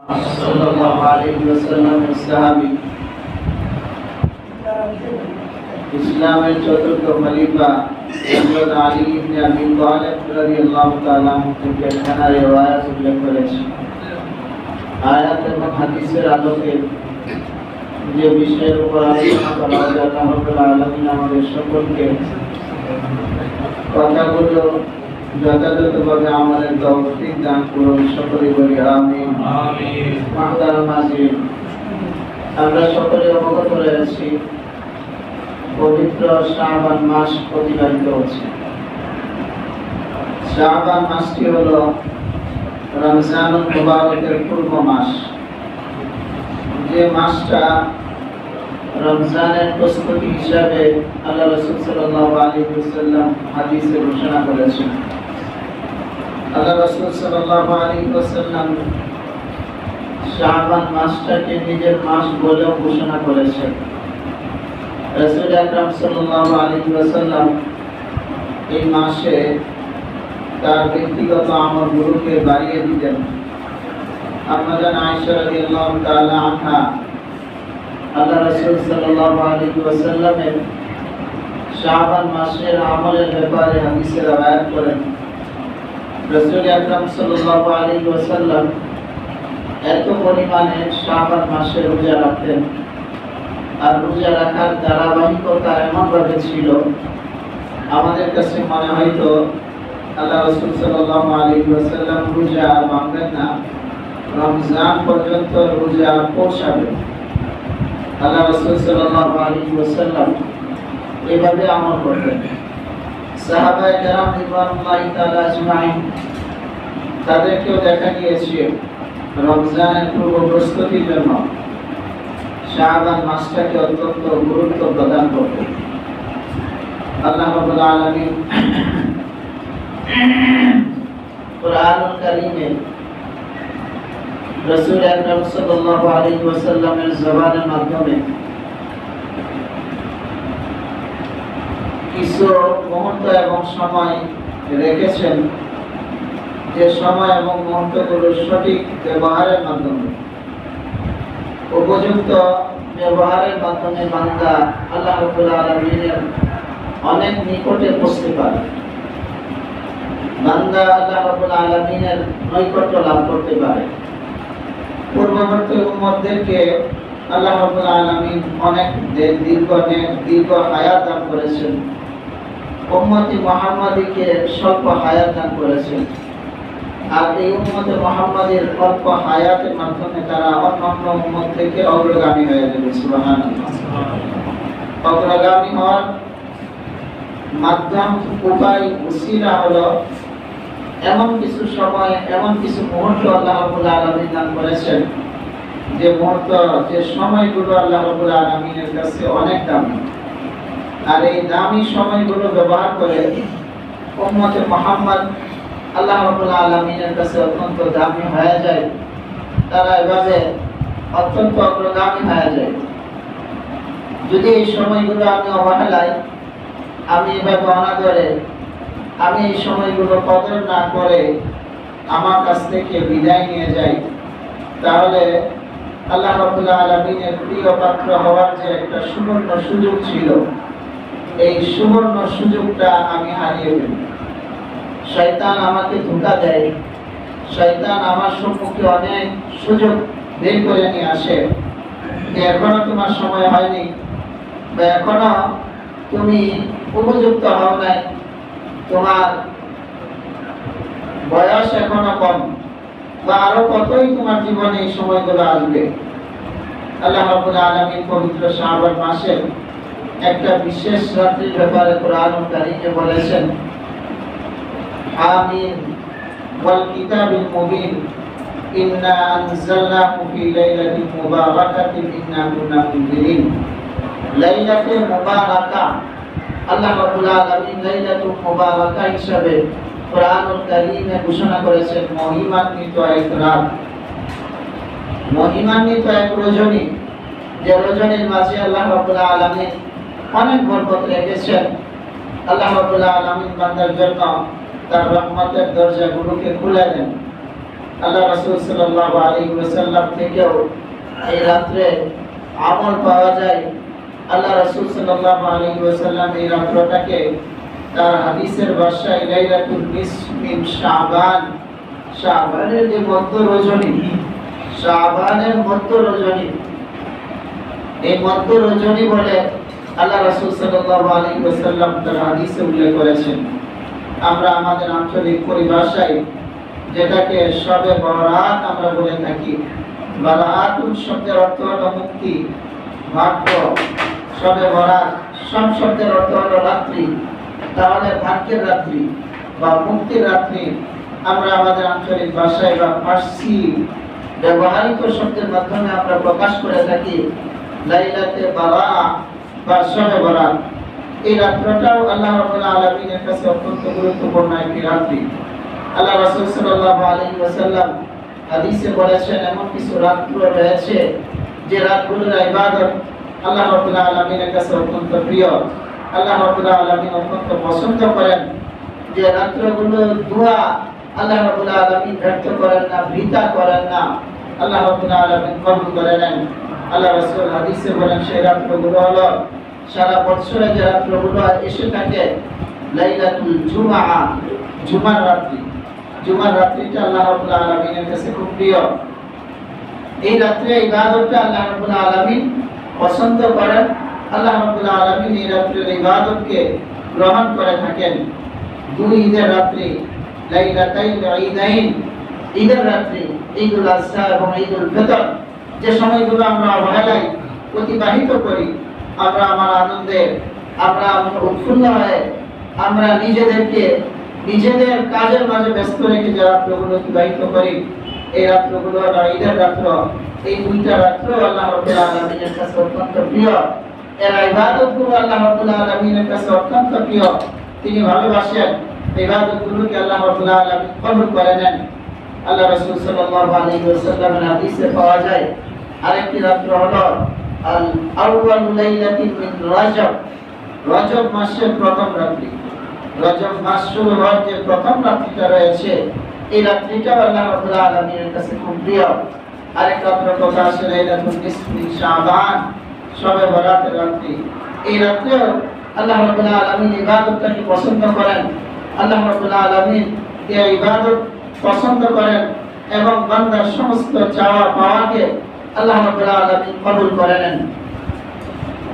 সাল্লাল্লাহু আলাইহি ওয়াসাল্লামের সাহাবী, ইসলামের চতুর্থ খলিফা হযরত আলী ইবনে আবি তালিব রাদিয়াল্লাহু তাআলা থেকে এখানে রিওয়ায়াত উল্লেখ করেছেন। আয়াত এবং হাদিসের আলোকে যে বিষয়ের উপর আলোচনা করা হবে, আল্লাহ রাব্বুল আলামিন আমাদের সকলকে কথাগুলো যথাযথভাবে আমলের তৌফিক দান করুন। সকলে বলি আমিন। মুহতারাম হাজিরিন, আমরা সকলে অবগত রয়েছি পবিত্র শাবান মাস অতিবাহিত হচ্ছে। শাবান মাসটি হলো রমজানুল মুবারকের পূর্ব মাস, যে মাসটা রমজানের প্রস্তুতি হিসাবে আল্লাহ রাসূল সাল্লাল্লাহু আলাইহি ওয়াসাল্লাম হাদিসে ঘোষণা করেছেন। আল্লাহ রাসূল সাল্লাল্লাহু আলাইহি ওয়াসাল্লাম শাবান মাসটাকে নিজের মাস বলেও ঘোষণা করেছেন। রাসূল আকরাম সাল্লাল্লাহু আলাইহি ওয়াসাল্লাম এই মাসে তার ব্যক্তিগত আমলগুলোকে বাড়িয়ে দিতেন। আম্মা জান আয়েশা রাদিয়াল্লাহু তাআলা আনহা আল্লাহ রাসূল সাল্লাল্লাহু আলাইহি ওয়াসাল্লামের শাবান মাসের আমলের ব্যাপারে হাদিসে রওয়ায়াত করেন। রাসূল আকরাম সাল্লাল্লাহু আলাইহি ওয়াসাল্লাম এত পরিমাণে শাবান মাসে রোজা রাখতেন, আর রোজা রাখার ধারাবাহিকতা এমনভাবে ছিল আমাদের কাছে মনে হয়তো আল্লাহ রাসূল সাল্লাল্লাহু আলাইহি ওয়াসাল্লাম রোজা ভাঙবেন না, রমজান পর্যন্ত রোজা পৌঁছাবে। আল্লাহ রাসূল সাল্লাল্লাহু আলাইহি ওয়াসাল্লাম এভাবে আমল করতেন। সাহাবায়ে কেরাম রিদওয়ানুল্লাহি তাআলা আজমাইন তাদেরকেও দেখা গিয়েছে রমজানের পূর্ব প্রস্তুতির জন্য শাবান মাসটাকে অত্যন্ত গুরুত্ব প্রদান করতেন। আল্লাহ রাব্বুল আলামিন কুরআনুল কারীমে রাসূল আকরাম সাল্লাল্লাহু আলাইহি ওয়াসাল্লামের জবানের মাধ্যমে কিছু মুহূর্ত এবং সময় রেখেছেন, যে সময় এবং মুহূর্তগুলো সঠিক ব্যবহারের মাধ্যমে, উপযুক্ত ব্যবহারের মাধ্যমে বান্দা আল্লাহ রাব্বুল আলামিনের অনেক নিকটে পৌঁছতে পারে, বান্দা আল্লাহ রাব্বুল আলামিনের নৈকট্য লাভ করতে পারে। পূর্ববর্তী উম্মতদেরকে আল্লাহ রাব্বুল আলামিন অনেক দীর্ঘ হায়াত দান করেছেন, উম্মতে মুহাম্মাদীকে স্বল্প হায়াত দান করেছেন। আর এই উম্মতে মুহাম্মাদীর অল্প হায়াতের মাধ্যমে তারা অন্যান্য উম্মত থেকে অগ্রগামী হয়ে যাবে। সুবহানাল্লাহ। অগ্রগামী হওয়ার মাধ্যম, উপায়, উসিলা হলো এমন কিছু সময়, এমন কিছু মুহূর্ত আল্লাহ রাব্বুল আলামিন দান করেছেন, যে মুহূর্ত, যে সময়গুলো আল্লাহ রাব্বুল আলামিনের কাছে অনেক দামি। আর এই দামি সময়গুলো ব্যবহার করে উম্মতে মুহাম্মদ আল্লাহ রাব্বুল আলামিনের কাছে অত্যন্ত দামি হয়ে যায়, তারা এভাবে অত্যন্ত অগ্রগামী হয়ে যায়। যদি এই সময়গুলো আমি অবহেলাই, আমি এভাবে অনাদরে, আমি এই সময়গুলো কদর না করে আমার কাছ থেকে বিদায় নিয়ে যাই, তাহলে আল্লাহ রাব্বুল আলামিনের প্রিয় পাত্র হওয়ার যে একটা সুবর্ণ সুযোগ ছিল, এই সুবর্ণ সুযোগটা আমি হারিয়ে ফেলি। শয়তান আমাকে ধোঁকা দেয়, শয়তান আমার সম্মুখে অনেক সুযোগ বের করে নিয়ে আসে যে এখনো তোমার সময় হয়নি, বা এখনো তুমি উপযুক্ত হও নাই, তোমার বয়স এখনো কম, বা আরো কতই তোমার জীবনে এই সময়গুলো আসবে। আল্লাহ রাব্বুল আলামিন পবিত্র শাবান মাসের একটা বিশেষ রাত্রির ব্যাপারে কুরআনুল কারীমে বলেছেন, আমিন ওয়াল কিতাবিল মুবিন ইন্না আনজালনাহু ফি লাইলাতিন মুবারাকাতিন ইন্না কুন্না মুনজিরিন। লাইলাতুল মুবারাকা, আল্লাহ রাব্বুল আলামিন লাইলাতুল মুবারাকা হিসাবে কুরআনুল কারীমে ঘোষণা করেছেন মহিমান্বিত এক রাত, মহিমান্বিত এক রজনী, যে রজনীর মাঝে আল্লাহ রাব্বুল আলামিন অনেক বরকত রেখেছেন। আল্লাহ রাব্বুল আলামিন বান্দার জন্য তার রহমতের দরজাগুলোকে খুলে দেন। আল্লাহ রাসূল সাল্লাল্লাহু আলাইহি ওয়াসাল্লাম থেকেও এই রাত্রে আমল পাওয়া যায়। আল্লাহ রাসূল সাল্লাল্লাহু আলাইহি ওয়াসাল্লাম এই রাতটাকে তার হাদিসের ভাষায় লাইলাতুল নিসফ মিন শাবান, শাবানের যে মধ্য রজনী, শাবানের মধ্য রজনী, এই মধ্য রজনী বলে আল্লাহ রাসূল সাল্লাল্লাহু আলাইহি ওয়াসাল্লাম তার হাদিসে উল্লেখ করেছেন। আমরা আমাদের আঞ্চলিক পরিভাষায় যেটাকে শবে বরাত আমরা বলে থাকি। বারাতুল শব্দের অর্থ হলো মুক্তি, ভাগ্য। শবে বরাত সব শব্দের অর্থ হলো রাত্রি, তাহলে ভাগ্যের রাত্রি বা মুক্তির রাত্রি আমরা আমাদের আঞ্চলিক ভাষায় বা ফার্সি ব্যবহারিক শব্দের মাধ্যমে আমরা প্রকাশ করে থাকি লাইলাতে বারা বা শবে বরাত। এই রাত্রিটাও আল্লাহ রাব্বুল আলামিনের কাছে অত্যন্ত গুরুত্বপূর্ণ একটি রাত্রি। আল্লাহ রাসূল সাল্লাল্লাহু আলাইহি ওয়াসাল্লাম হাদিসে বলেছেন এমন কিছু রাত্রি রয়েছে যে রাতগুলোর ইবাদত আল্লাহ রাব্বুল আলামিনের কাছে অত্যন্ত প্রিয়। আল্লাহ রাব্বুল আলামিন অত্যন্ত পছন্দ করেন যে রাত্রিগুলো দোয়া আল্লাহ রাব্বুল আলামিন ব্যর্থ করেন না, বৃথা করেন না, আল্লাহ রাব্বুল আলামিন কবুল করে নেন। আল্লাহ রাসূল হাদিসে বলেন সেই রাত্রিগুলো হলো সারা বছরে যে রাত্রিগুলো এসে থাকে লাইলাতুল জুমআ, জুমার রাত্রি। জুমার রাত্রিটা আল্লাহ রাব্বুল আলামিনের কাছে খুব প্রিয়। এই রাত্রে ইবাদতটা আল্লাহ রাব্বুল আলামিন পছন্দ করেন। আল্লাহ রাব্বুল আলামিন এই রাত্রের ইবাদতকে গ্রহণ করে থাকেন। দুই ঈদের রাত্রি, লাইলাতাইল ঈদাইন, ঈদের রাত্রি, ঈদুল আযহা এবং ঈদুল ফিতর, যে সময়গুলো আমরা অবহেলায় অতিবাহিত করি, আমরা আমার আনন্দে, আমরা উৎফুল্ল হয়ে, আমরা নিজেদের কাজের মাঝে ব্যস্ত রেখে যে রাত্রগুলো অতিবাহিত করি, এই রাত্রগুলো ঈদের রাত্র। এই দুইটা রাত্র আল্লাহ রাব্বুল আলামিনের কাছে অত্যন্ত প্রিয়। এর ইবাদতগুলো আল্লাহ রাব্বুল আলামিনের কাছে অত্যন্ত প্রিয়। তিনি ভালোবাসেন ইবাদতগুলোকে আল্লাহ রাব্বুল আলামিন কবুল করে নেন। আল্লাহ রাসূল সাল্লাল্লাহু আলাইহি ওয়াসাল্লামের হাদিসে পাওয়া যায় আরেকটি রাত্র হলো আল আউয়াল লাইলাতিন মিন রজব, রজব মাসের প্রথম রাত্রি। রজব মাস শুরু হওয়ার যে প্রথম রাত্রিটা রয়েছে, এই রাত্রিটা আল্লাহ রাব্বুল আলামিনের কাছে খুব প্রিয়। আরেক রাত্রের কথা আসে লাইলাতুল নিসফ মিন শাবান, শবে বরাতের রাত্রি। এই রাত্রেও আল্লাহ রাব্বুল আলামিন ইবাদতটাকে পছন্দ করেন। আল্লাহ রাব্বুল আলামিন এই ইবাদত পছন্দ করেন এবং বান্দার সমস্ত চাওয়া পাওয়াকে আল্লাহ রাব্বুল আলামিন কবুল করে নেন।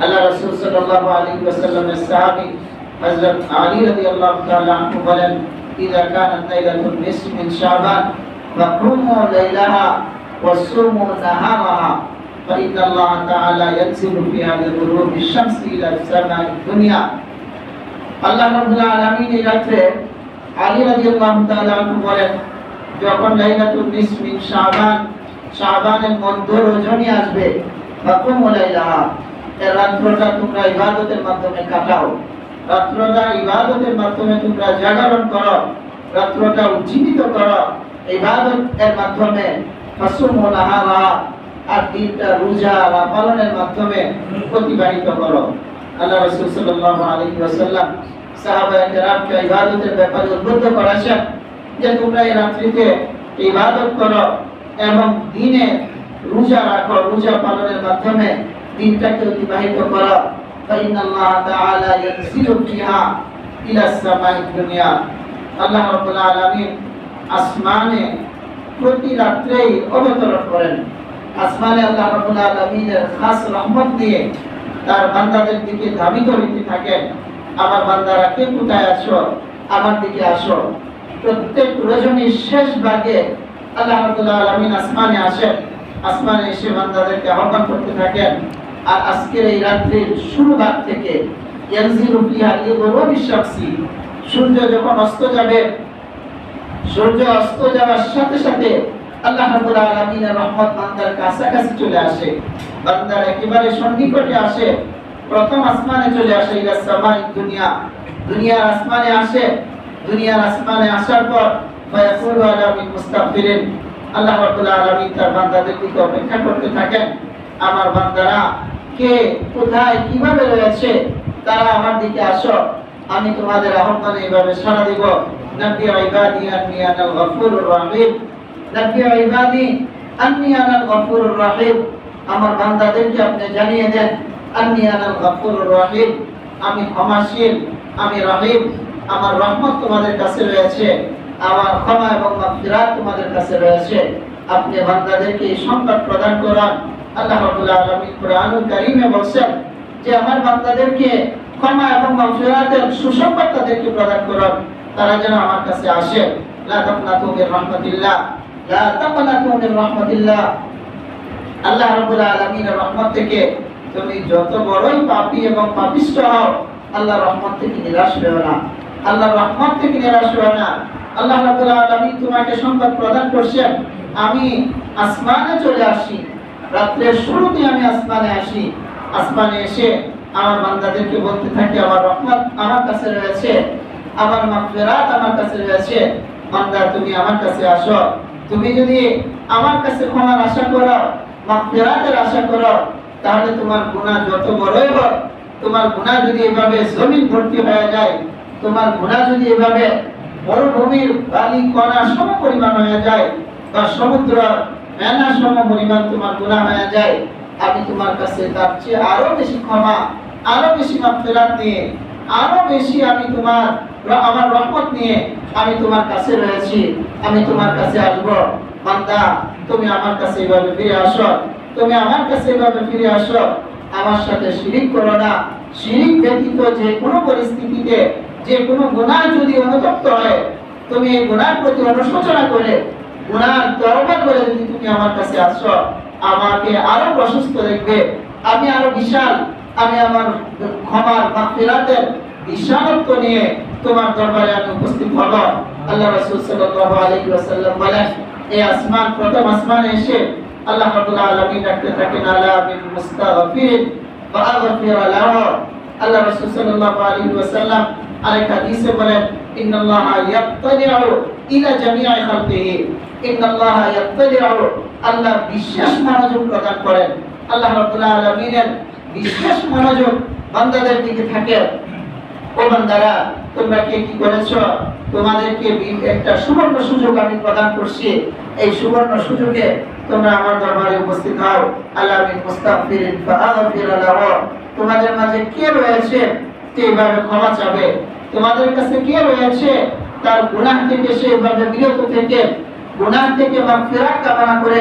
আল্লাহ রাসূল সাল্লাল্লাহু আলাইহি ওয়াসাল্লামের সাহাবী হযরত আলী রাদিয়াল্লাহু তাআলা আনহু বলেন, ইযা কানাত লাইলাতুন নিসফ মিন শাবান ফাকুমু লাইলাহা ওয়াসুমু নাহারাহা ফাইন্না আল্লাহ তাআলা ইয়ানজিলু ফিহা বিগুরুবিশ শামসি ইলা সামাই দুনিয়া। আল্লাহ রাব্বুল আলামিন এই রাতে আলী রাদিয়াল্লাহু তাআলা আনহু বলেন, যখন লাইলাতুল নিসফ মিন শাবান, শাবানের মধ্য রজনী আসবে, ফাকুমু লাইলাহা, এই রাতটা তোমরা ইবাদতের মাধ্যমে কাটাও, রাতটা ইবাদতের মাধ্যমে তোমরা জাগরণ করো, রাতটা উজ্জীবিত করো ইবাদতের মাধ্যমে। ফাসুমু নাহারা, আর দিনটা রোজা বা পালনের মাধ্যমে অতিবাহিত করো। আল্লাহ রাসূল সাল্লাল্লাহু আলাইহি ওয়াসাল্লাম সাহাবায়ে কেরামকে ইবাদতের ব্যাপারে উদ্বুদ্ধ করেছেন যে তোমরা এই রাত্রিতে ইবাদত করো এবং দিনে রোজা রাখো, রোজা পালনের মাধ্যমে দিনটাকে অতিবাহিত করো। ফাইনাল্লাহ তাআলা ইয়ানজিলু ফিহা ইলা সামাই দুনিয়া, আল্লাহ রাব্বুল আলামিন আসমানে প্রতি রাত্রেই অবতরণ করেন। আসমানে আল্লাহ রাব্বুল আলামিনের খাস রহমত নিয়ে তার বান্দাদের দিকে ধাবিত হইতে থাকেন, আমার বান্দারা কে কোথায় আছো, আমার দিকে আসো। প্রত্যেক রজনীর শেষ ভাগে আল্লাহ রাব্বুল আলামিন আসমানে আসেন, আসমানে এসে বান্দাদেরকে আহ্বান করতে থাকেন। আর আজকের এই রাত্রির শুরু ভাগ থেকে ইয়ানজিলু ফিহা লিগুরুবিশ শামসি, সূর্য যখন অস্ত যাবে, সূর্য অস্ত যাওয়ার সাথে সাথে আল্লাহ রাব্বুল আলামিনের রহমত বান্দার কাছাকাছি চলে আসে, বান্দার একেবারে সন্নিকটে আসে, প্রথম আসমানে চলে আসে, ইলা সামাই দুনিয়া, দুনিয়ার আসমানে আসে। দুনিয়ার আসমানে আসার পর ফায়াকুলু আলা মিন মুস্তাগফিরিন, আল্লাহ রাব্বুল আলামিন তার বান্দাদের দিকে অপেক্ষা করতে থাকেন, আমার বান্দারা কে কোথায় কিভাবে রয়েছে, তারা আমার দিকে আসো, আমি তোমাদের আহ্বানে এভাবে সাড়া দিব। নবী ইবাদি আন্নী আনাল গফুরুর রহিম, নাব্বি ইবাদি আন্নী আনাল গফুরুর রহিম, আমার বান্দাদেরকে আপনি জানিয়ে দেন আন্নী আনাল গফুরুর রহিম, আমি ক্ষমাশীল, আমি রহিম, আমার রহমত তোমাদের কাছে রয়েছে, আমার ক্ষমা এবং মাগফিরাত তোমাদের কাছে রয়েছে। আপনি বান্দাদেরকে এই সংবাদ প্রদান করেন। আল্লাহ রাব্বুল আলামিন কোরআনুল কারীমে বলেন যে আমার বান্দাদেরকে ক্ষমা এবং মাগফিরাতের সুসংবাদ তাদেরকে প্রদান করেন, তারা যেন আমার কাছে আসে। লা তাকনাতু মির রাহমাতিল্লাহ, লা তাকনাতু মির রাহমাতিল্লাহ। আল্লাহ রাব্বুল আলামিনের রহমত থেকে তুমি যত বড়ই পাপী এবং পাপিষ্ঠ হও, আল্লাহর রহমত থেকে নিরাশ হও না, আল্লাহর রহমত থেকে নিরাশ হও না। আল্লাহ রাব্বুল আলামিন তোমাকে সংবাদ প্রদান করছেন, আমি আসমানে চলে আসি, রাত্রের শুরুতে আমি আসমানে আসি, আসমানে এসে আমার বান্দাদেরকে বলতে থাকি আমার রহমত আমার কাছে রয়েছে, আমার মাগফিরাত আমার কাছে রয়েছে, বান্দা তুমি আমার কাছে আসো। তুমি যদি আমার কাছে ক্ষমার আশা করো, মাগফিরাতের আশা করো, তাহলে তোমার গুনাহ যত বড়ই হোক, তোমার গুনাহ যদি এভাবে জমিন ভর্তি হয়ে যায়, তোমার গুনাহ যদি এভাবে মরুভূমির বালি কণা সম পরিমাণ হয়ে যায়, বা সমুদ্র ফেনা সম পরিমাণ তোমার গুনাহ হয়ে যায়, আমি তোমার কাছে তার চেয়ে আরো বেশি ক্ষমা, আরো বেশি মাগফিরাত নিয়ে, আরো বেশি আমি তোমার আমার রহমত নিয়ে আমি তোমার কাছে রয়েছি, আমি তোমার কাছে আসবো। বান্দা তুমি আমার কাছে এভাবে ফিরে আসো, তুমি আমার কাছে এভাবে ফিরে আসো, আমার সাথে শিরিক করো না। শিরিক ব্যতীত যে কোনো পরিস্থিতিতে যে কোনো গুনাহ যদি অনুতপ্ত হয়, তুমি এই গুনাহর প্রতি অনুশোচনা করে গুনাহ তওবা করে যদি তুমি আমার কাছে আসো, আমাকে আরো প্রশস্ত দেখবে, আমি আরো বিশাল, আমি আমার ক্ষমার মাগফিরাতের বিশালত্ব নিয়ে তোমার দরবারে আমি উপস্থিত হব। আল্লাহ রাসূল সাল্লাল্লাহু আলাইহি ওয়াসাল্লাম বলেন, এই আসমান প্রথম আসমানে এসে আল্লাহ রাব্বুল আলামিন ডাকতে থাকেন আলা বিল মুস্তাগফির ওয়া আগফির লাহু। আল্লাহ রাসূল সাল্লাল্লাহু আলাইহি ওয়াসাল্লাম আরেক হাদিসে বলেন, ইন্নাল্লাহা ইয়াত্তালিউ ইলা জামিআ খালকিহি, ইন্নাল্লাহা ইয়াত্তালিউ, আল্লাহ বিশেষ মনোযোগ প্রদান করেন। আল্লাহ রাব্বুল আলামিনের বিশেষ মনোযোগ বান্দাদের দিকে থাকে। ও বান্দারা, তোমরা কে কি করেছো? তোমাদেরকে একটা সুবর্ণ সুযোগ আমি প্রদান করছি, এই সুবর্ণ সুযোগে তোমরা আমার দরবারে উপস্থিত হও। আল্লাহ বিল মুস্তাগফিরিন ফাআগফির লাহু, তোমাদের মাঝে কে রয়েছে যে এভাবে ক্ষমা চাবে? তোমাদের কাছে কে রয়েছে তার গুনাহ থেকে সে এভাবে বিরত থেকে গুনাহ থেকে মাগফিরাত কামনা করে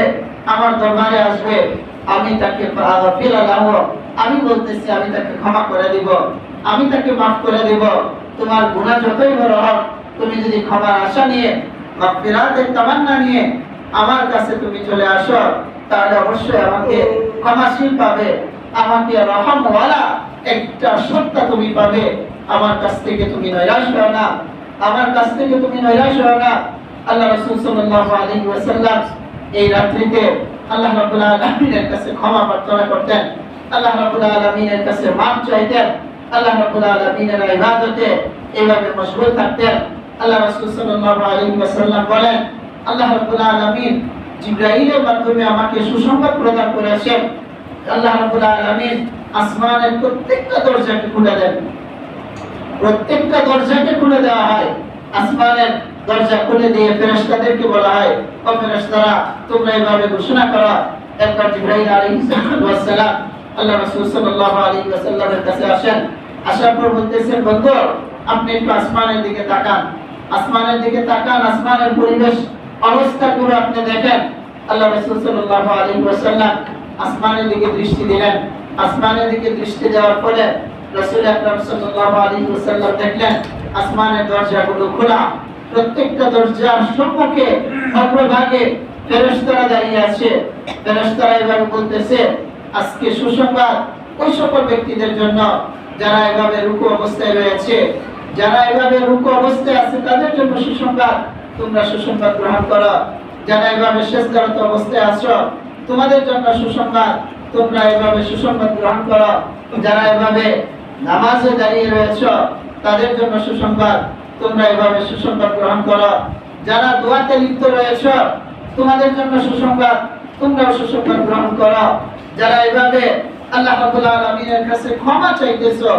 আমার দরবারে আসবে? আমি তাকে ফাআগফির লাহু, আমি বলতেছি আমি তাকে ক্ষমা করে দিব, আমি তাকে মাফ করে দেব। তোমার গুনাহ যতই বড় হোক, তুমি যদি ক্ষমার আশা নিয়ে মাগফিরাতের তামান্না নিয়ে আমার কাছে তুমি চলে আসো, তাহলে অবশ্যই আমাকে ক্ষমাশীল পাবে, আমাকে রহমওয়ালা একটা সত্তা তুমি পাবে। আমার কাছ থেকে তুমি নৈরাশ হও না, আমার কাছ থেকে তুমি নৈরাশ হও না। আল্লাহ রাসূল সাল্লাল্লাহু আলাইহি ওয়াসাল্লাম এই রাত্রিতে আল্লাহ রাব্বুল আলামিনের কাছে ক্ষমা প্রার্থনা করতেন, আল্লাহ রাব্বুল আলামিনের কাছে মাফ চাইতেন, আল্লাহ রাব্বুল আলামিনের ইবাদতে এইভাবে মশগুল থাকতেন। আল্লাহ রাসূল সাল্লাল্লাহু আলাইহি ওয়াসাল্লাম বলেন, আল্লাহ রাব্বুল আলামিন জিবরাইলের মাধ্যমে আমাকে সুসংবাদ প্রদান করেছেন। আল্লাহ রাব্বুল আলামিন আসমানের প্রত্যেকটা দরজাকে খুলে দেন, প্রত্যেকটা দরজাকে খুলে দেওয়া হয়। আসমানের দরজা খুলে দিয়ে ফেরেশতাদেরকে বলা হয়, ও ফেরেশতারা তোমরা এইভাবে ঘোষণা করো। একবার জিবরাইল আলাইহিস সালাম আল্লাহ রাসূল সাল্লাল্লাহু আলাইহি ওয়াসাল্লামের কাছে আসেন, আসার পর বলতেছেন, বন্ধু আপনি একটু আসমানের দিকে তাকান, আসমানের দিকে তাকান, আসমানের পরিবেশ অবস্থাগুলো আপনি দেখেন। আল্লাহ রাসূল সাল্লাল্লাহু আলাইহি ওয়াসাল্লাম আসমানের দিকে দৃষ্টি দিলেন। আসমানের দিকে দৃষ্টি দেওয়ার ফলে রাসূল আকরাম সাল্লাল্লাহু আলাইহি ওয়াসাল্লাম দেখলেন আসমানের দরজাগুলো খোলা, প্রত্যেকটা দরজার সম্মুখে অগ্রভাগে ফেরেশতারা দাঁড়িয়ে আছে। ফেরেশতারা এভাবে বলতেছে, আজকে সুসংবাদ ওই সকল ব্যক্তিদের জন্য যারা এভাবে রুকু অবস্থায় রয়েছে, যারা এভাবে রুকু অবস্থায় আছে তাদের জন্য সুসংবাদ, তোমরা সুসংবাদ গ্রহণ করো। যারা এভাবে সিজদারত অবস্থায় আছো তোমাদের জন্য সুসংবাদ, তোমরা এভাবে সুসংবাদ গ্রহণ করো। যারা এভাবে নামাজে দাঁড়িয়ে রয়েছে তাদের জন্য সুসংবাদ, তোমরা এভাবে সুসংবাদ গ্রহণ করো। যারা দোয়াতে লিপ্ত রয়েছে তোমাদের জন্য সুসংবাদ, তোমরাও সুসংবাদ গ্রহণ করো। যারা এভাবে আল্লাহ রাব্বুল আলামিনের কাছে ক্ষমা চাইতেছো,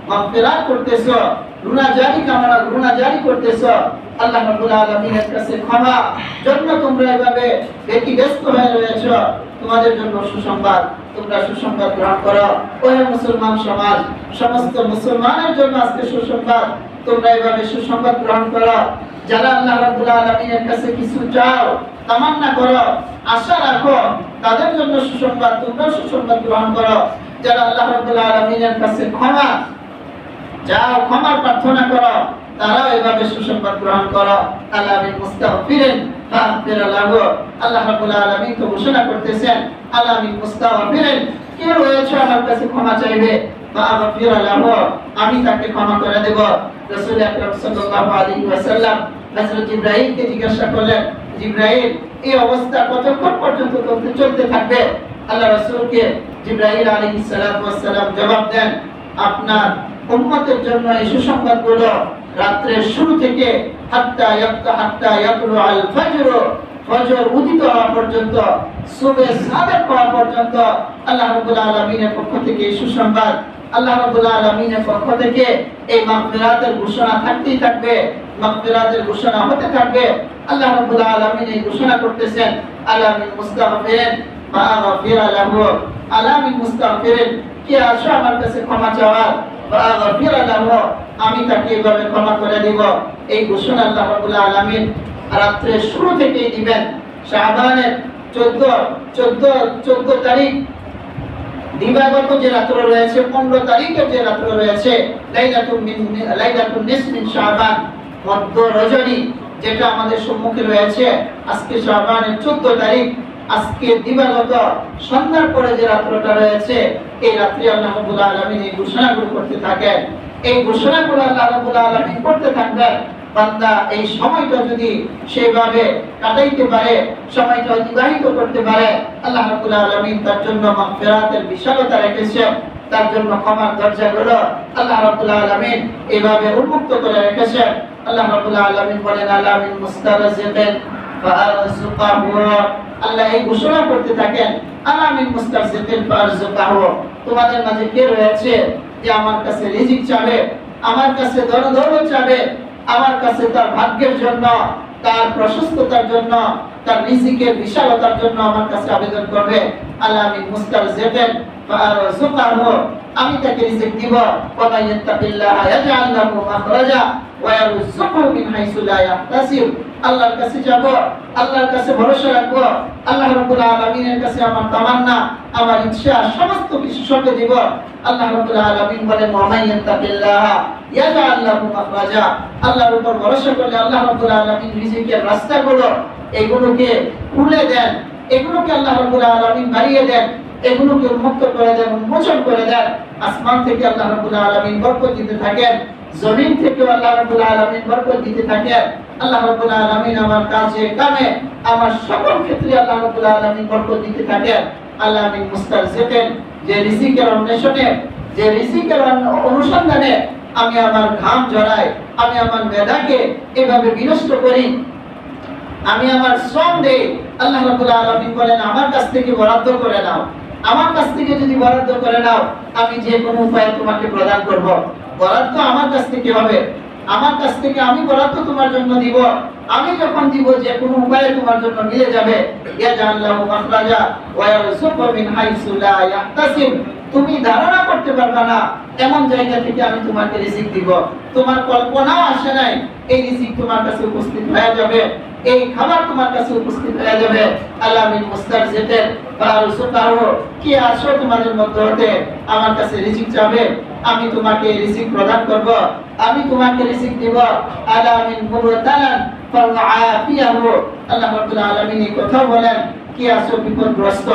মাগফিরাত করতেছো, গুনাহ জারি করতেছো, আল্লাহ রাব্বুল আলামিনের কাছে ক্ষমা জন্য তোমরা এভাবে ব্যতিব্যস্ত হয়ে রয়েছো, তোমাদের জন্য সুসংবাদ, তোমরা সুসংবাদ গ্রহণ করো। ওহে মুসলমান সমাজ, সমস্ত মুসলমানের জন্য আজকে সুসংবাদ, তোমরা এভাবে সুসংবাদ গ্রহণ করো। যারা আল্লাহ রাব্বুল আলামিনের কাছে কিছু চাও, তামান্না করো, আশা রাখো, তাদের জন্য সুসংবাদ, তোমরা সুসংবাদ গ্রহণ করো। যারা আল্লাহ রাব্বুল আলামিনের কাছে ক্ষমা চাও, ক্ষমা প্রার্থনা করো, তারাও এভাবে সুসংবাদ গ্রহণ করো। আল্লাহ বিল মুস্তাগফিরিন ফাগফির লাহু, আল্লাহ রাব্বুল আলামিন তো ঘোষণা করতেছেন, আল্লাহ বিল মুস্তাগফিরিন, কে রয়েছে আমার কাছে ক্ষমা চাইবে, ফাগফির লাহু, আমি তাকে ক্ষমা করে দেব। রাসূল আকরাম সাল্লাল্লাহু আলাইহি ওয়াসাল্লাম হযরত জিবরাইলকে জিজ্ঞাসা করলেন, জিবরাইল, এই অবস্থা কতক্ষণ পর্যন্ত চলতে থাকবে? আল্লাহ রাসূলকে জিবরাইল আলাইহিস সালাতু ওয়াস সালাম জবাব দেন, আপনার উম্মতের জন্য এই সুসংবাদগুলো রাত্রের শুরু থেকে হাত্তা ইয়াতলু আল ফজর, ফজর উদিত হওয়া পর্যন্ত, সুবহে সাদেক হওয়া পর্যন্ত আল্লাহ রাব্বুল আলামিনের পক্ষ থেকে এই সুসংবাদ, আল্লাহ রাব্বুল আলামিনের পক্ষ থেকে এই মাগফিরাতের ঘোষণা থাকতেই থাকবে, মাগফিরাতের ঘোষণা হতে থাকবে। আল্লাহ রাব্বুল আলামিন এই ঘোষণা করতেছেন, আলা মিন মুস্তাগফিরিন ফাগফির লাহু, আলা মিন মুস্তাগফিরিন, কে আসো আমার কাছে ক্ষমা চাওয়ার, ফাগফির লাহু, আমি তাকে এভাবে ক্ষমা করে দিব। এই ঘোষণা আল্লাহ রাব্বুল আলামিন রাত্রের শুরু থেকেই দিবেন। শাবানের 14 তারিখ দিবাগত যে রাত্র রয়েছে, 15 তারিখের যে রাত্র রয়েছে, লাইলাতুন নিসফ মিন শাবান, মধ্য রজনী, যেটা আমাদের সম্মুখে রয়েছে, আজকে শাবানের 14 তারিখ, আজকে দিবাগত সন্ধ্যার পরে যে রাত্রটা রয়েছে, এই রাত্রি আল্লাহ রাব্বুল আলামিন এই ঘোষণাগুলো করতে থাকেন। এই ঘোষণাগুলো আল্লাহ রাব্বুল আলামিন করতে থাকবেন। বান্দা এই সময়টা যদি সেভাবে কাটাইতে পারে, সময়টা অতিবাহিত করতে পারে, আল্লাহ রাব্বুল আলামিন তার জন্য মাগফিরাতের বিশালতা রেখেছেন, তার জন্য ক্ষমার দরজাগুলো আল্লাহ রাব্বুল আলামিন এইভাবে উন্মুক্ত করে রেখেছেন। আল্লাহ রাব্বুল আলামিন বলেন, আলা মিন মুস্তারজিকিন ফাআরযুকাহু, আল্লাহ এই ঘোষণা করতে থাকেন, আলা মিন মুস্তারজিকিন ফাআরযুকাহু, তোমাদের মাঝে কে রয়েছে যে আমার কাছে রিজিক চাবে, আমার কাছে দরদ চাবে, আমার কাছে তার ভাগ্যের জন্য, তার প্রশস্ততার জন্য, তার রিজিকের বিশালতার জন্য আমার কাছে আবেদন করবে। আল্লাহ মিন মুস্তারজিকিন ফাআরযুকাহু, আমি তাকে রিজিক দিব। ওয়া মান ইয়াত্তাকিল্লাহা ইয়াজআল লাহু মাখরাজা ওয়া ইয়ারযুকহু মিন হাইসু লা ইয়াহতাসিব, আল্লাহর কাছে যাব, আল্লাহর কাছে ভরসা রাখবো, আল্লাহ রাব্বুল আলামিনের কাছে আমার তামান্না, আমার ইচ্ছা সমস্ত কিছু সঁপে দিব। আল্লাহ রাব্বুল আলামিন বলেন, ওয়া মান ইয়াত্তাকিল্লাহা ইয়াজআল লাহু মাখরাজা, আল্লাহর উপর ভরসা করলে আল্লাহ রাব্বুল আলামিন রিজিকের রাস্তাগুলো এগুলোকে খুলে দেন, এগুলোকে আল্লাহ রাব্বুল আলামিন বাড়িয়ে দেন, এগুলোকে উন্মুক্ত করে দেন, উন্মোচন করে দেন। আসমান থেকে আল্লাহ রাব্বুল আলামিন বরকত দিতে থাকেন, জমিন থেকে আল্লাহ রাব্বুল আলামিন বরকত দিতে থাকেন। আল্লাহ রাব্বুল আলামিন আমার কাজে কামে, আমার সকল ক্ষেত্রে আল্লাহ রাব্বুল আলামিন বরকত দিতে থাকেন। আল্লাহ মিন মুস্তারজিকিন, যে রিজিকের অন্বেষণে, যে রিজিকের অনুসন্ধানে আমি আমার ঘাম ঝরাই, আমি আমার মেধাকে এভাবে বিনষ্ট করি, আমি আমার শ্রম দেই, আল্লাহ রাব্বুল আলামিন বলেন, আমার কাছ থেকে বরাদ্দ করে নাও, আমার কাছ থেকে যদি বরাদ্দ করে নাও, আমি যে কোনো উপায়ে তোমাকে প্রদান করব। বরাদ্দ আমার কাছ থেকে হবে, আমার কাছ থেকে আমি বরাদ্দ তোমার জন্য দিব। আমি যখন দিব, যে কোনো উপায়ে তোমার জন্য মিলে যাবে। ইয়াজআল লাহু মাখরাজা ওয়া ইয়ারযুকহু মিন হাইসু লা ইয়াহতাসিব, তুমি ধারণা করতে পারবে না এমন জায়গা থেকে আমি তোমাকে রিজিক দিব, তোমার কল্পনাও আসে নাই, এই রিজিক তোমার কাছে উপস্থিত হয়ে যাবে, এই খাবার তোমার কাছে উপস্থিত হয়ে যাবে। আল্লাহ মিন মুস্তারজিকিন ফাআরযুকাহু, কি আসো তোমাদের মধ্যে হতে আমার কাছে রিজিক চাবে, আমি তোমাকে রিজিক প্রদান করব, আমি তোমাকে রিজিক দিব। আল্লাহ মিন মুবতালান ফাআফিয়াহু, আল্লাহ রাব্বুল আলামিন এই কথা বলেন, কি আসো বিপদগ্রস্ত,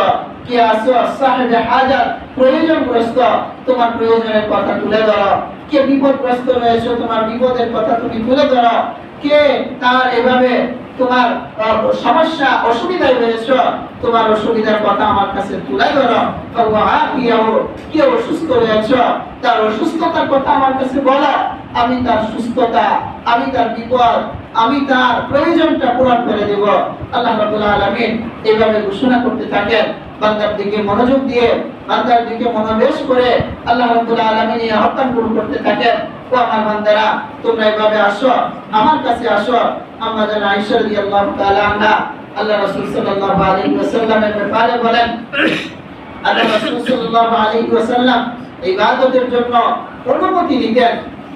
কি আসো সাহেবে হাজাত, প্রয়োজনগ্রস্ত, তোমার প্রয়োজনের কথা তুলে ধরো। কে বিপদগ্রস্ত রয়েছে, তোমার বিপদের কথা তুমি তুলে ধরো। কে তার এভাবে তোমার সমস্যা অসুবিধায় রয়েছে, তোমার অসুবিধার কথা আমার কাছে তুলে ধরো। কে অসুস্থ রয়েছে, তার অসুস্থতার কথা আমার কাছে বলো, আমি তার সুস্থতা, আমি তার বিপদ, আমি তার প্রয়োজনটা পূরণ করে দেব। আল্লাহ রাব্বুল আলামিন এইভাবে ঘোষণা করতে থাকেন। বান্দার দিকে মনোযোগ দিয়ে বান্দার দিকে মনোনিবেশ করে আল্লাহ রাব্বুল আলামিন এই আহ্বান পূরণ করতে থাকেন। ও আমার বান্দারা, তোমরা এভাবে আসো, আমার কাছে আসো। আম্মা জান আয়েশা রাদিয়াল্লাহু তাআলা আনহা আল্লাহ রাসূল সাল্লাল্লাহু আলাইহি ওয়াসাল্লামের ব্যাপারে বলেন, আল্লাহ রাসূল সাল্লাল্লাহু আলাইহি ওয়াসাল্লাম ইবাদতের জন্য অনুমতি নিতেন।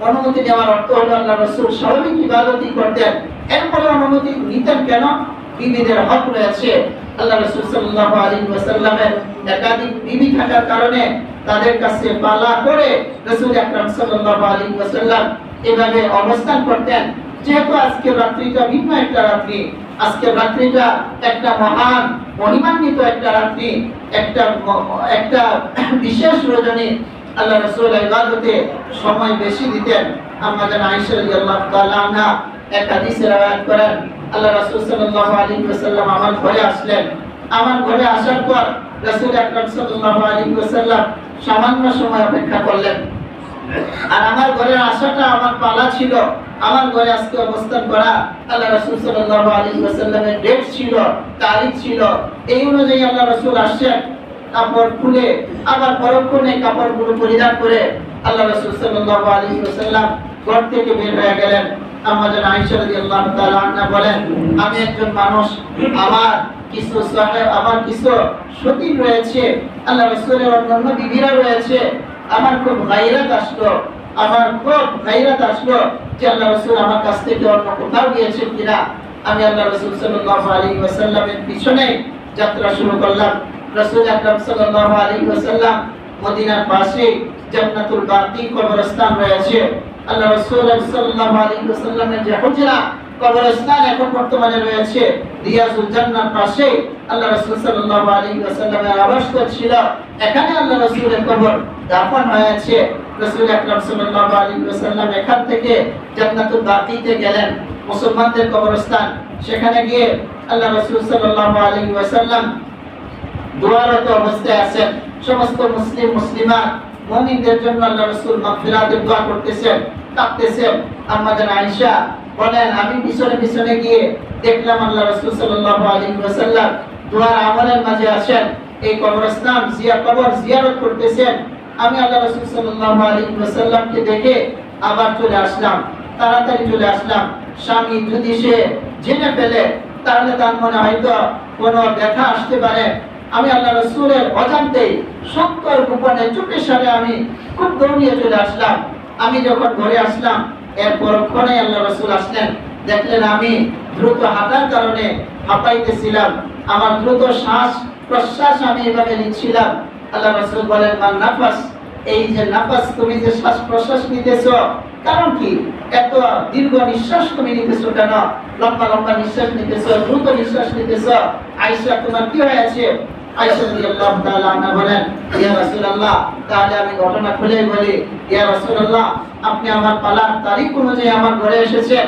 অনুমতি নেওয়ার অর্থ হলো আল্লাহ রাসূল স্বাভাবিক ইবাদতই করতেন। এরপরে অনুমতি নিতেন কেন? বিবিদের হক রয়েছে। আল্লাহ রাসূল সাল্লাল্লাহু আলাইহি ওয়াসাল্লামের একাধিক বিবি থাকার কারণে তাদের কাছে পালা করে রাসূল আকরাম সাল্লাল্লাহু আলাইহি ওয়াসাল্লাম এভাবে অবস্থান করতেন। যেহেতু আজকের রাত্রিটা ভিন্ন একটা রাত্রি, আজকের রাত্রিটা একটা মহান মহিমান্বিত একটা রাত্রি, একটা বিশেষ রজনী, আল্লাহ রাসূল ইবাদতে সময় বেশি দিতেন। আম্মা জান আয়েশা রাদিয়াল্লাহু তাআলা আনহা এক হাদিসে রওয়ায়াত করেন, আল্লাহ রাসূল সাল্লাল্লাহু আলাইহি ওয়াসাল্লাম আমার ঘরে আসলেন। আমার ঘরে আসার পর রাসূল আকরাম সাল্লাল্লাহু আলাইহি ওয়াসাল্লাম সামান্য সময় অপেক্ষা করলেন। আর আমার ঘরে আসাটা আমার পালা ছিল। আমার ঘরে আজকে অবস্থান করা আল্লাহ রাসূল সাল্লাল্লাহু আলাইহি ওয়াসাল্লামের ডেট ছিল, তারিখ ছিল। এই অনুযায়ী আল্লাহ রাসূল আসছেন, কাপড় খুলে আবার পরক্ষণে কাপড়গুলো পরিধান করে আল্লাহ রাসূল সাল্লাল্লাহু আলাইহি ওয়াসাল্লাম ঘর থেকে বের হয়ে গেলেন। আম্মা জান আয়েশা রাদিয়াল্লাহু তাআলা আনহা বলেন, আমি একজন মানুষ, আমার কিছু সতীন রয়েছে, আল্লাহ রাসূলের অন্যান্য বিবিরা রয়েছে। আমার খুব গায়রাত আসলো যে আল্লাহ রাসূল আমার কাছ থেকে অন্য কোথাও গিয়েছেন কিনা। আমি আল্লাহ রাসূল সাল্লাল্লাহু আলাইহি ওয়াসাল্লামের পিছনে যাত্রা শুরু করলাম। রাসূল আকরাম সাল্লাল্লাহু আলাইহি ওয়াসাল্লাম মদিনার পাশে জান্নাতুল বাকি কবরস্থান রয়েছে। আল্লাহ রাসূল সাল্লাল্লাহু আলাইহি ওয়াসাল্লামের যে হুজরা কবরস্থান এখন বর্তমানে রয়েছে রিয়াজুল জান্নার পাশে আল্লাহ রাসূল সাল্লাল্লাহু আলাইহি ওয়াসাল্লামের আবাসস্থল ছিল। এখানে আল্লাহ রাসূলের কবর দাফন হয়েছে। রাসূল আকরাম সাল্লাল্লাহু আলাইহি ওয়াসাল্লাম এখান থেকে জান্নাতুল বাকিতে গেলেন, মুসলমানদের কবরস্থান। সেখানে গিয়ে আল্লাহ রাসূল সাল্লাল্লাহু আলাইহি ওয়াসাল্লাম দোয়ারত অবস্থায় আছেন। সমস্ত মুসলিমাত মুমিনদের জন্য আল্লাহ রাসূল মাগফিরাতের দোয়া করতেছেন, কাঁদতেছেন। আম্মা জান আয়েশা বলেন, আমি পিছনে গিয়ে দেখলাম আল্লাহ রাসূল সাল্লাল্লাহু আলাইহি ওয়াসাল্লাম দোয়ার আমলের মাঝে আছেন, এই কবরস্থান কবর জিয়ারত করতেছেন। আমি আল্লাহ রাসূল সাল্লাল্লাহু আলাইহি ওয়াসাল্লামকে দেখে আবার চলে আসলাম, তাড়াতাড়ি চলে আসলাম। স্বামী যদি সে জেনে ফেলে তাহলে তার মনে হয়তো কোনো ব্যথা আসতে পারে। আমি আল্লাহ রাসূলের অজান্তেই সত্তর গোপনে চুপে সারে আমি খুব দৌড়িয়ে চলে আসলাম। আমি যখন ঘরে আসলাম এর পরক্ষণেই আল্লাহ রাসূল আসলেন। দেখলেন আমি দ্রুত হাঁটার কারণে হাঁপাইতেছিলাম, আমার দ্রুত শ্বাস প্রশ্বাস আমি এভাবে নিচ্ছিলাম। আল্লাহ রাসূল বলেন, মান নাফাস, এই যে নাফাস, তুমি যে শ্বাস প্রশ্বাস নিতেছো, কারণ কি এত দীর্ঘ নিঃশ্বাস তুমি নিতেছো কেন? লম্বা লম্বা নিঃশ্বাস নিতেছো, দ্রুত নিঃশ্বাস নিতেছো। আয়েশা, তোমার কি হয়েছে? আয়েশা রাদিয়াল্লাহু তাআলা আনহা বলেন, ইয়া রাসূলুল্লাহ, তাহলে আমি ঘটনা খুলে বলি। ইয়া রাসূলুল্লাহ, আপনি আমার পালার তারিখ অনুযায়ী আমার ঘরে এসেছেন,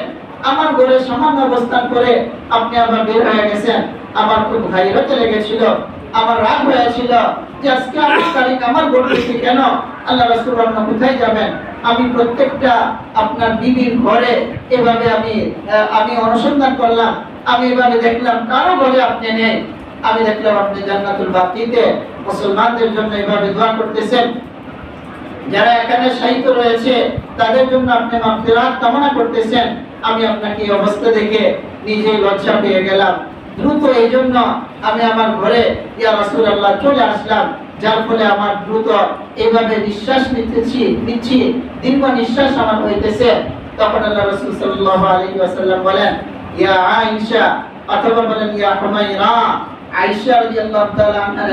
আমার ঘরে সামান্য অবস্থান করে আপনি আবার বের হয়ে গেছেন। আমার খুব গায়রত লেগেছিল, আমার রাগ হয়েছিল যে আজকে আমার তারিখ আমার ঘর থেকে কেন? আল্লাহ রাসূল আপনি কোথায় যাবেন? আমি প্রত্যেকটা আপনার বিবির ঘরে এভাবে আমি অনুসন্ধান করলাম। আমি এভাবে দেখলাম কারো ঘরে আপনি নেই। আমি দেখলাম আপনি জান্নাতুল বাকিতে মুসলমানদের জন্য এভাবে দোয়া করতেছেন। যারা এখানে শায়িত রয়েছে তাদের জন্য আপনি মাগফিরাত কামনা করতেছেন। আমি আপনাকে এই অবস্থা দেখে নিজেই লজ্জা পেয়ে গেলাম। দ্রুত এই জন্য আমি আমার ঘরে ইয়া রাসূলুল্লাহ চলে আসলাম, যার ফলে আমার দ্রুত এইভাবে নিঃশ্বাস নিচ্ছি, দীর্ঘ নিঃশ্বাস আমার হইতেছে। তখন আল্লাহ রাসূল সাল্লাল্লাহু আলাইহি ওয়াসাল্লাম বলেন, ইয়া আয়েশা, অথবা বলেন ইয়া হুমায়রা। আয়েশা রাদিয়াল্লাহু তাআলা আনহার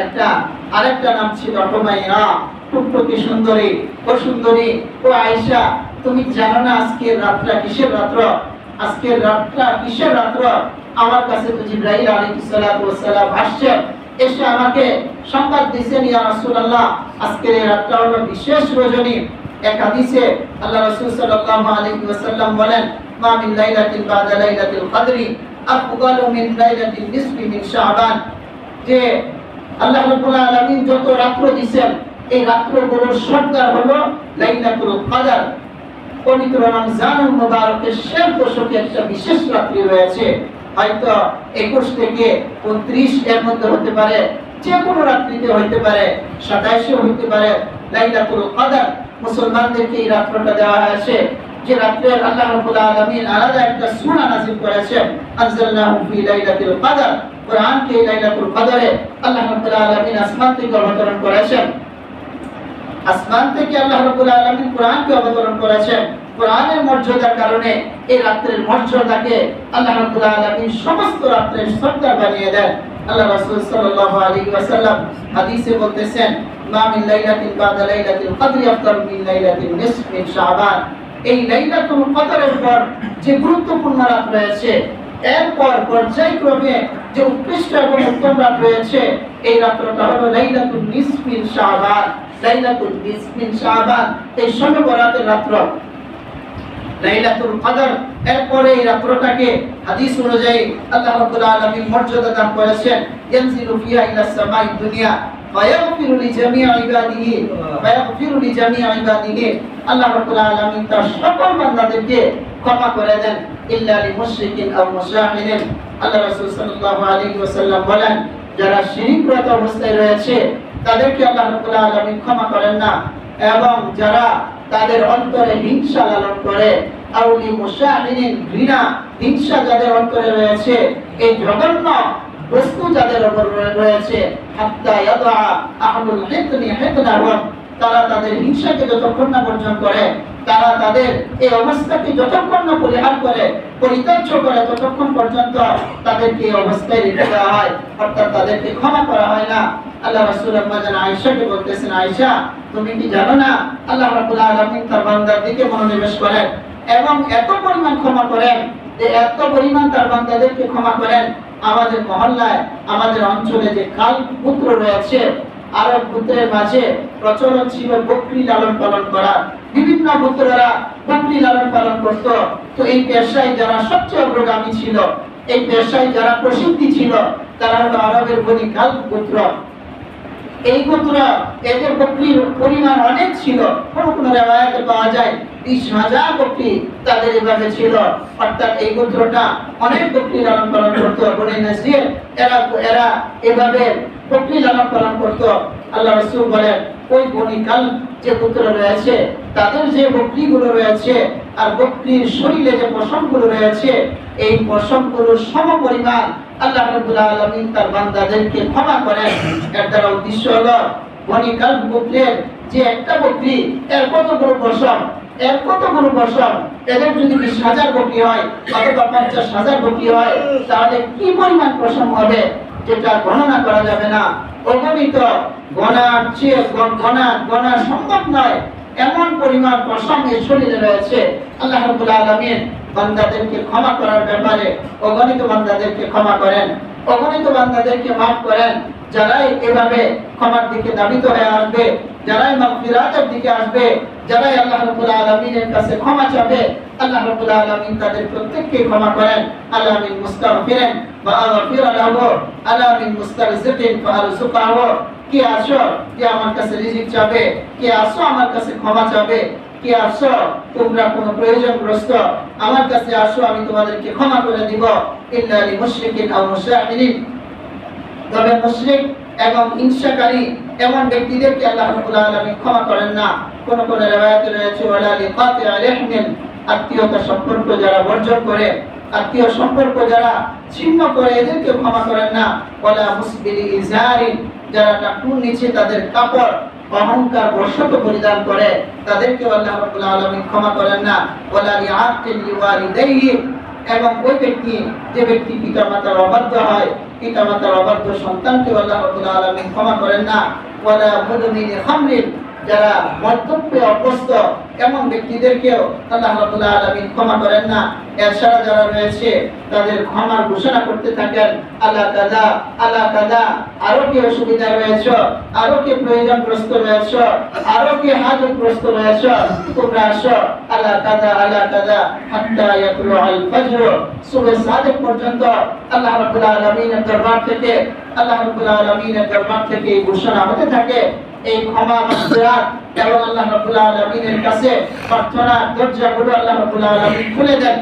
আরেকটা নাম ছিল হুমায়রা, টুকটুকি সুন্দরী। ও সুন্দরী, ও আয়েশা, তুমি জানো না আজকের রাতটা কিসের রাত্র? আজকের রাতটা কিসের রাত্র? আমার কাছে তো জিবরাইল আলাইহিস সালাতু ওয়াস সালাম আসছেন, এসে আমাকে সংবাদ দিয়েছেন, ইয়া রাসূলুল্লাহ, আজকের এই রাতটা হলো বিশেষ রজনী। এক হাদিসে আল্লাহ রাসূল সাল্লাল্লাহু আলাইহি ওয়াসাল্লাম বলেন, মা মিন লাইলাতিন বাদা লাইলাতিল কদরি আফদালু মিন লাইলাতিন নিসফি মিন শাবান। যে আল্লাহ রাব্বুল আলামিন যত রাত্র দিবেন, এই রাত্রগুলোর সর্দার হলো লাইলাতুল কদর। পবিত্র রমজানুল মুবারকের শেষ দশকে একটা বিশেষ রাত্রি রয়েছে, হয়তো 21 থেকে 29 এর মধ্যে হতে পারে। যে কোনো রাত্রিতে হইতে পারে, 27 হইতে পারে লাইলাতুল কদর। মুসলমানদেরকে এই রাত্রটা দেওয়া হয়েছে যে রাত্রে আল্লাহ রাব্বুল আলামিন আলাদা একটা সূরা নাযিল করেছেন, আনজালনাহু ফি লাইলাতুল কদর। কোরআনকে লাইলাতুল কদরে আল্লাহ রাব্বুল আলামিন আসমান থেকে অবতরণ করেছেন। আসমান থেকে আল্লাহ রাব্বুল আলামিন কোরআনকে অবতরণ করেছেন। কোরআনের মর্যাদার কারণে এই রাত্রের মর্যাদাকে আল্লাহ রাব্বুল আলামিন সমস্ত রাত্রের সরদার বানিয়ে দেন। আল্লাহ রাসূল সাল্লাল্লাহু আলাইহি ওয়াসাল্লাম হাদিসে বলতেছেন, মা মিন লাইলাতিন বাদা লাইলাতিল কদরি আফদালু মিন লাইলাতিন নিসফি মিন শাবান। এই লাইলাতুল কদরের পর যে গুরুত্বপূর্ণ রাত রয়েছে, এরপর পর্যায়ক্রমে যে উৎকৃষ্ট এবং উত্তম রাত রয়েছে, এই রাতটা হলো লাইলাতুল নিসফি মিন শাবান। লাইলাতুল নিসফি মিন শাবান এই শবে বরাতের রাত্র লাইলাতুল কদর। এরপরে এই রাত্রটাকে হাদিস অনুযায়ী আল্লাহ রাব্বুল আলামিন মর্যাদা দান করেছেন, ইয়ানজিলু ফিহা ইলা সামাই দুনিয়া ওয়া ইয়াগফিরু লিজামিই ইবাদিহি। আল্লাহ রাব্বুল আলামিন তার সকল বান্দাদেরকে ক্ষমা করে দেন, ইল্লা লিমুশরিকিন আও মুশাহিদিন। আল্লাহ রাসূল সাল্লাল্লাহু আলাইহি ওয়াসাল্লাম বলেন, যারা শিরকরত অবস্থায় রয়েছে তাদেরকে আল্লাহ রাব্বুল আলামিন ক্ষমা করেন না, এবং যারা তাদের অন্তরে হিংসা লালন করে, আউলি মুশাহিদিন ঘৃণা হিংসা যাদের অন্তরে রয়েছে, এই জঘন্য বস্তু যাদের উপর রয়েছে, হাত্তা ইয়াদা আহলুল হিকমি হিকনাহুম, তারা তাদের হিংসাকে যতক্ষণ না বর্জন করে, তারা তাদের এই অবস্থাকে যতক্ষণ না পরিহার করে, পরিত্যাজ্য করে, ততক্ষণ পর্যন্ত তাদেরকে এই অবস্থায় রেখে দেওয়া হয়, অর্থাৎ তাদেরকে ক্ষমা করা হয় না। আল্লাহ রাসূল আম্মা জান আয়েশাকে বলতেছেন, আয়েশা তুমি কি জানো না আল্লাহ রাব্বুল আলামিন তার বান্দার দিকে মনোনিবেশ করেন এবং এত পরিমাণ ক্ষমা করেন, যে এত পরিমাণ তার বান্দাদেরকে ক্ষমা করেন। আমাদের মহল্লায়, আমাদের অঞ্চলে যে কাল পুত্র রয়েছে, আরব পুত্রের মাঝে প্রচলন ছিল বকরি লালন পালন করা। বিভিন্ন পুত্ররা বকরি লালন পালন করত। তো এই পেশায় যারা সবচেয়ে অগ্রগামী ছিল, এই পেশায় যারা প্রসিদ্ধি ছিল, তারা হলো আরবের বনি কাল পুত্র। এই গোত্র, এদের বকরির পরিমাণ অনেক ছিল। কোন কোন রিওয়ায়াতে পাওয়া যায় 20,000 বকরি তাদের এভাবে ছিল। অর্থাৎ এই গোত্রটা অনেক বকরি লালন পালন করত। বনি নাসির এরা এভাবে বকরি লালন পালন করত। আল্লাহ রাসূল বলেন, ওই বনি কাল যে গোত্র রয়েছে, তাদের যে বকরিগুলো রয়েছে আর বকরির শরীরে যে পশমগুলো রয়েছে, এই পশমগুলোর সমপরিমাণ আল্লাহ রাব্বুল আলামিন তার বান্দাদেরকে ক্ষমা করেন। এর দ্বারা উদ্দেশ্য হলো বনি কাল গোত্রের যে একটা বকরি, এর কতগুলো পশম, এর কতগুলো পশম, এদের যদি 20,000 বকরি হয় অথবা 50,000 বকরি হয়, তাহলে কি পরিমাণ পশম হবে যেটা গণনা করা যাবে না। অগণিত, গণার চেয়ে গণা সম্ভব নয়, এমন পরিমাণ পশম এর শরীরে রয়েছে। আল্লাহ রাব্বুল আলামিন বান্দাদেরকে ক্ষমা করার ব্যাপারে অগণিত বান্দাদেরকে ক্ষমা করেন, অগণিত বান্দাদেরকে মাফ করেন। যারাই এভাবে ক্ষমার দিকে দাবিত হয়ে আসবে, যারাই মাগফিরাতের দিকে আসবে, যারাই আল্লাহ রাব্বুল আলামিনের কাছে ক্ষমা চাবে, আল্লাহ রাব্বুল আলামিন তাদের প্রত্যেককে ক্ষমা করেন। আল্লাহ মিন মুস্তাগফিরিন ওয়া আগফির লাহু, আল্লাহ মিন মুস্তারজিকিন ফারযুকহু। কে আসো যে আমার কাছে রিজিক চাবে, কে আসো আমার কাছে ক্ষমা চাবে, কে আসো তোমরা কোনো প্রয়োজনগ্রস্ত, আমার কাছে আসো আমি তোমাদেরকে ক্ষমা করে দিব। ইল্লা লিমুশরিকিন আও মুশাহিদিন, তবে মুশরিক এবং হিংসাকারী এমন ব্যক্তিদেরকে আল্লাহ রাব্বুল আলামিন ক্ষমা করেন না। কোন কোন রিওয়ায়াতে রয়েছে ওয়ালা লিকাতি আলাইহিম, আত্মীয়তা সম্পর্ক যারা বর্জন করে, আত্মীয় সম্পর্ক যারা ছিন্ন করে, এদেরকে ক্ষমা করেন না। ওয়ালা মুসবিলি ইজারি, যারা টাকুর নিচে তাদের কাপড় অহংকার বশত পরিধান করে, তাদেরকে আল্লাহ রাব্বুল আলামিন ক্ষমা করেন না। ওয়ালা লিআকিল লিওয়ালিদাইহি, এবং ওই ব্যক্তি যে ব্যক্তি পিতামাতার অবাধ্য হয়, পিতামাতার অবাধ্য সন্তানকে আল্লাহ রাব্বুল আলামিন ক্ষমা করেন না। ওয়ালা মুদমিনি খামরিন, যারা মদ্যপে অভ্যস্ত এমন ব্যক্তিদেরকেও আল্লাহ রাব্বুল আলামিন ক্ষমা করেন না। এছাড়া যারা রয়েছে তাদের ক্ষমার ঘোষণা করতে থাকেন, আল্লাহ কাযা আল্লাহ কাযা, আরো কি অসুবিধা রয়েছে, আরো কি প্রয়োজনগ্রস্ত রয়েছে, আরো কি হাজতগ্রস্ত রয়েছে, তোমরা আসো আল্লাহ কাযা হাত্তা ইয়াতলু আল ফজর, সুবহ সাদিক পর্যন্ত আল্লাহ রাব্বুল আলামিনের দরবার থেকে, আল্লাহ রাব্বুল আলামিনের দরবার থেকে এই ঘোষণা হতে থাকে। এই ক্ষমা মাগফিরাত এবং আল্লাহ রাব্বুল আলামিনের কাছে প্রার্থনার দরজাগুলো আল্লাহ রাব্বুল আলামিন খুলে দেন,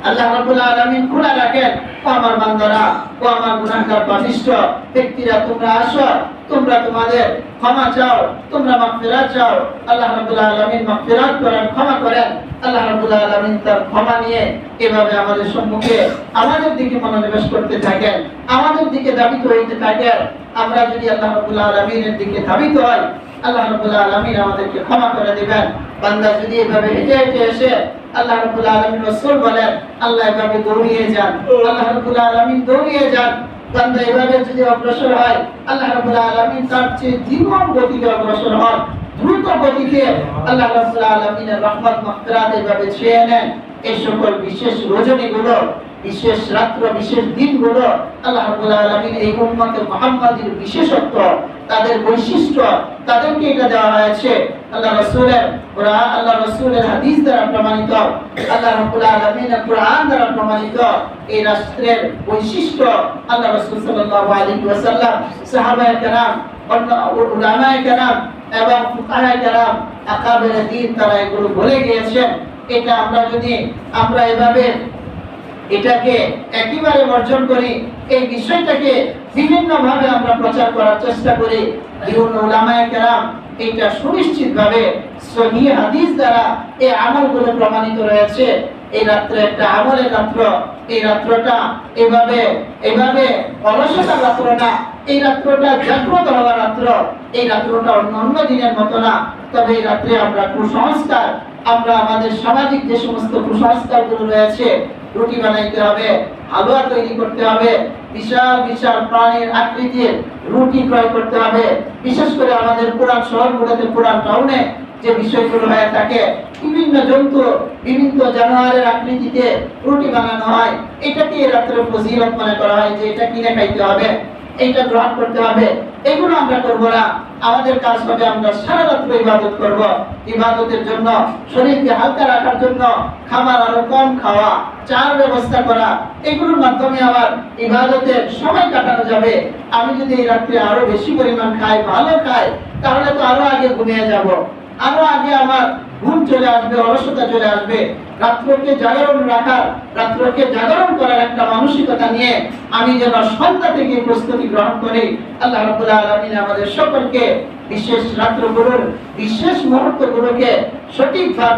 আল্লাহ রাব্বুল আলামিন খোলা রাখেন। ও আমার বান্দারা, ও আমার গুনাহগার পাপিষ্ঠ ব্যক্তিরা, তোমরা আসো, তোমরা তোমাদের ক্ষমা চাও, তোমরা মাগফিরাত চাও। আল্লাহ রাব্বুল আলামিন মাগফিরাত করেন, ক্ষমা করেন। আল্লাহ রাব্বুল আলামিন তার ক্ষমা নিয়ে এভাবে আমাদের সম্মুখে আমাদের দিকে মনোনিবেশ করতে থাকেন, আমাদের দিকে ধাবিত হইতে থাকেন। আমরা যদি আল্লাহ রাব্বুল আলামিনের দিকে ধাবিত হই, আল্লাহ রাব্বুল আলামিন আমাদেরকে ক্ষমা করে দিবেন। বান্দা যদি এভাবে হেঁটে হেঁটে এসে আল্লাহ রাব্বুল আলামিন, রাসূল বলেন আল্লাহ এভাবে দৌড়িয়ে যান, আল্লাহ রাব্বুল আলামিন দৌড়িয়ে যান। বান্দা এভাবে যদি অগ্রসর হয়, আল্লাহ রাব্বুল আলামিন তার চেয়ে দ্বিগুণ গতিতে অগ্রসর হন, দ্রুত গতিতে আল্লাহ রাব্বুল আলামিনের রহমত মাগফিরাত এভাবে ছেয়ে নেন। এই সকল বিশেষ রজনীগুলো, বিশেষ রাত্র, বিশেষ দিনগুলো আল্লাহ রাব্বুল আলামিন এই উম্মতে মুহাম্মাদীর বিশেষত্ব, তাদের বৈশিষ্ট্য, তাদেরকে এটা দেওয়া হয়েছে। আল্লাহ রাসূলের কোরআন, আল্লাহ রাসূলের হাদিস দ্বারা প্রমাণিত, আল্লাহ রাব্বুল আলামিনের কোরআন দ্বারা প্রমাণিত এই রাষ্ট্রের বৈশিষ্ট্য আল্লাহ রাসূল সাল্লাল্লাহু আলাইহি ওয়াসাল্লাম, সাহাবায়ে কেরাম, উলামায়ে কেরাম এবং ফুকাহায়ে কেরাম, আকাবেরে দ্বীন, তারা এগুলো বলে গিয়েছেন। এটা আমরা এভাবে এটাকে একেবারে বর্জন করি, এই বিষয়টাকে বিভিন্নভাবে আমরা প্রচার করার চেষ্টা করি। বিভিন্ন উলামায়ে কেরাম এটা সুনিশ্চিতভাবে সহিহ হাদিস দ্বারা এই আমলগুলো প্রমাণিত রয়েছে। এই রাত্রে একটা আমলের রাত্র, এই রাত্রটা এভাবে অলসতার রাত্র না, এই রাত্রটা জাগ্রত হওয়ার রাত্র, এই রাত্রটা অন্য দিনের মতো না। তবে এই রাত্রে আমরা কুসংস্কার, আমরা আমাদের সামাজিক যে সমস্ত কুসংস্কারগুলো রয়েছে, রুটি বানাইতে হবে, হালুয়া তৈরি করতে হবে, বিশাল বিশাল প্রাণীর আকৃতির রুটি ক্রয় করতে হবে। বিশেষ করে আমাদের পুরান শহরগুলোতে, পুরান টাউনে যে বিষয়গুলো হয়ে থাকে, বিভিন্ন জন্তু, বিভিন্ন জানোয়ারের আকৃতিতে রুটি বানানো হয়, এটাকে রাত্রে ফজিলত মনে করা হয় যে এটা কিনে খাইতে হবে, এইটা গ্রহণ করতে হবে। এগুলো আমরা করব না। আমাদের কাজ হবে আমরা সারা রাত্র ইবাদত করব। ইবাদতের জন্য, শরীরকে হালকা রাখার জন্য খাবার আরো কম খাওয়া, চার ব্যবস্থা করা, এগুলোর মাধ্যমে আমার ইবাদতের সময় কাটানো যাবে। আমি যদি এই রাত্রে আরো বেশি পরিমাণ খাই, ভালো খাই, তাহলে তো আরো আগে ঘুমিয়ে যাব, আরো আগে আমার ঘুম চলে আসবে, অলসতা চলে আসবে। রাত্রকে জাগরণ রাখার, রাত্রকে জাগরণ করার একটা মানসিকতা নিয়ে আমি যেন সন্ধ্যা থেকে প্রস্তুতি গ্রহণ করি। আল্লাহ রাব্বুল আলামিন আমাদের সকলকে বিশেষ রাত্রগুলোর, বিশেষ মুহূর্তগুলোকে সঠিকভাবে